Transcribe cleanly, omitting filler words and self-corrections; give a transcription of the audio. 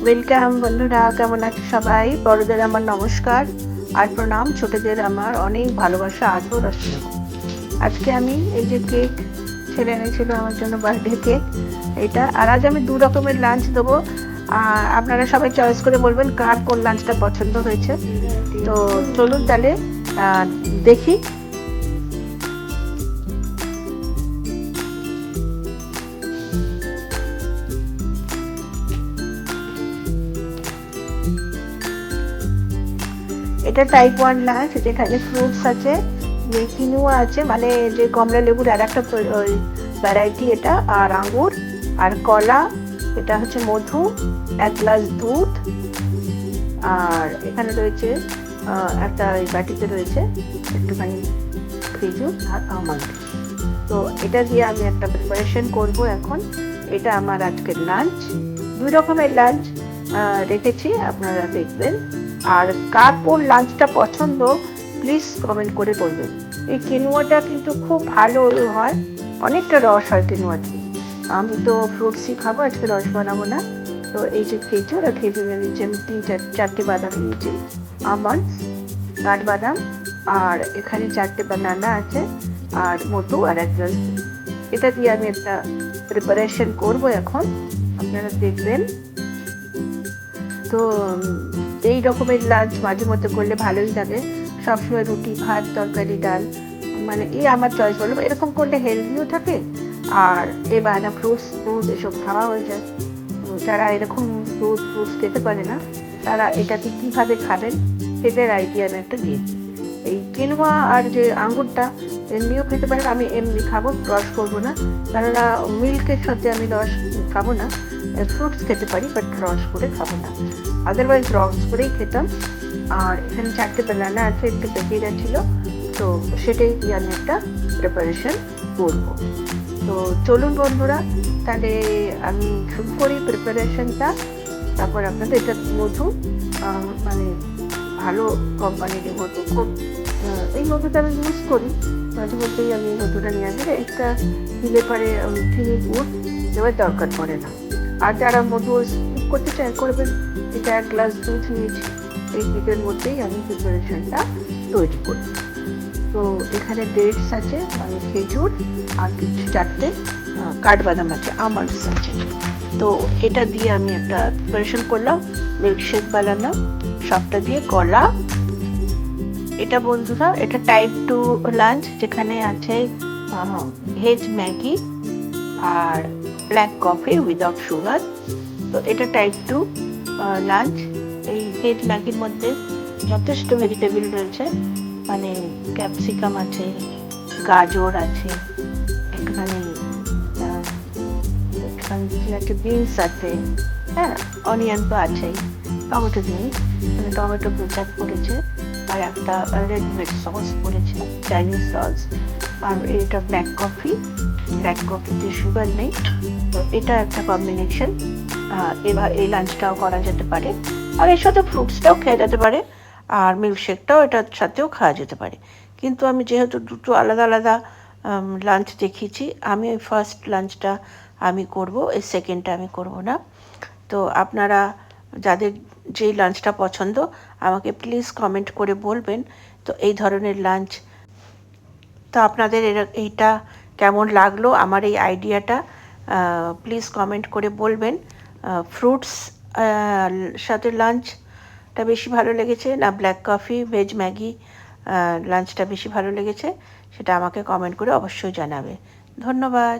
Welcome বন্ধুরা, কেমন আছে সবাই? বড়দের আমার নমস্কার আর প্রণাম, ছোটদের আমার অনেক ভালোবাসা, আদর আর স্নেহ। আজকে আমি এই যে কেক ছেলে এনেছিল আমার জন্য, বার্থডে কেক এটা। আর আজ আমি 2 রকমের লাঞ্চ দেবো। আপনারা সবাই চয়েস করে বলবেন কার কোন লাঞ্চটা পছন্দ হয়েছে। তো চলুন তাহলে দেখি। এটা টাইপ 1 লাঞ্চ, যেখানে ফ্রুটস আছে, কিনুয়া আছে, মানে যে কমলা লেবুর আর একটা ভ্যারাইটি এটা, আর আঙুর আর কলা, এটা হচ্ছে মধু, 1 গ্লাস দুধ, আর এখানে রয়েছে একটা ওই বাটিতে রয়েছে একটুখানি খেজুর আর আমন্ড। তো এটা দিয়ে আমি একটা প্রিপারেশন করব এখন। এটা আমার আজকের লাঞ্চ, 2 রকমের লাঞ্চ রেখেছি, আপনারা দেখবেন। আর কার কোন লাঞ্চটা পছন্দ প্লিজ কমেন্ট করে বলবেন। এই কিনুয়াটা কিন্তু খুব ভালো হয়, অনেকটা রস হয় কিনুয়াতে। আমি তো ফ্রুটসই খাবো, আজকে রস বানাবো না। তো এই যে খেজুর, আর খেজুরে নিয়েছি আমি 3-4টে বাদাম নিয়েছি, আমন্ড, কাঠবাদাম, আর এখানে 4টে বানানা আছে, আর মধু আর 1 গ্লাস। এটা দিয়ে আমি একটা প্রিপারেশন করবো এখন, আপনারা দেখবেন। তো এই রকমের লাঞ্চ মাঝে মধ্যে করলে ভালোই লাগে। সবসময় রুটি, ভাত, তরকারি, ডাল, মানে এই আমার চয়েস বলবো। এরকম করলে হেলদিও থাকে, আর এ বানা ফ্রুটস এসব খাওয়া হয়ে যায়। যারা এরকম ফ্রুটস খেতে পারে না, তারা এটাকে কীভাবে খাবেন সেটার আইডিয়া আমি একটা দিয়েছি। এই কিনোয়া আর যে আঙ্গুরটা এমনিও খেতে পারেন, আমি এমনি খাবো, রস করবো না, কেননা মিল্কের সাথে আমি রস খাবো না। ফ্রুটস খেতে পারি, বাট রস করে খাবো না, আদারওয়াইজ রস করেই খেতাম। আর এখানে 4টে বানানা আছে, একটু পেকে গেছিলো, তো সেটাই দিয়ে আমি একটা প্রিপারেশন করবো। তো চলুন বন্ধুরা, তাহলে আমি শুরু করি প্রিপারেশনটা। তারপর আপনাদের এটা মধু, মানে ভালো কোম্পানির মধু, খুব এই মধুটা আমি ইউজ করি মাঝে মধ্যেই। আমি মধুটা নিয়ে আসলে একটা দিলে পরে চিনি গুড় দেওয়ার দরকার পড়ে না। আর যারা মধু স্কিপ করতে চান করবেন। এটা 1 গ্লাস দুধ নিয়েছি, এই দুধের মধ্যেই আমি প্রিপারেশনটা তৈরি করি। তো এখানে ডেটস আছে, মানে খেজুর, আর কিছু 4টে কাঠবাদাম আছে, আমন্ডস আছে। তো এটা দিয়ে আমি একটা প্রিপারেশন করলাম, মিল্কশেক বানালাম সবটা দিয়ে, কলা। এটা বন্ধুরা, এটা টাইপ 2 লাঞ্চ, যেখানে আছে ভেজ ম্যাগি আর ব্ল্যাক কফি উইদাউট সুগার। তো এটা টাইপ 2 লাঞ্চ। এই ভেজ ম্যাগির মধ্যে যথেষ্ট ভেজিটেবল রয়েছে, মানে ক্যাপসিকাম আছে, গাজর আছে, এখানে বিনস আছে, হ্যাঁ, অনিয়ন তো আছেই, টমেটো জিনিস, টমেটো প্রিচার করেছে, আর একটা রেডিমেড সস করেছে, চাইনিজ সস। আর এটা ব্ল্যাক কফিতে সুগার নেই, তো এটা একটা কম্বিনেশন। এবার এই লাঞ্চটাও করা যেতে পারে, আর এর সাথে ফ্রুটসটাও খেয়ে যেতে পারে, আর মিল্কশেকটাও এটার সাথেও খাওয়া যেতে পারে। কিন্তু আমি যেহেতু দুটো আলাদা আলাদা লাঞ্চ দেখিয়েছি, আমি ওই ফার্স্ট লাঞ্চটা আমি করব, এই সেকেন্ডটা আমি করব না। তো আপনারা যাদের যেই লাঞ্চটা পছন্দ আমাকে প্লিজ কমেন্ট করে বলবেন। তো এই ধরনের লাঞ্চ, তো আপনাদের এইটা কেমন লাগলো, আমার এই আইডিয়াটা প্লিজ কমেন্ট করে বলবেন। ফ্রুটস সাথে লাঞ্চটা বেশি ভালো লেগেছে না ব্ল্যাক কফি ভেজ ম্যাগি লাঞ্চটা বেশি ভালো লেগেছে, সেটা আমাকে কমেন্ট করে অবশ্যই জানাবে। ধন্যবাদ।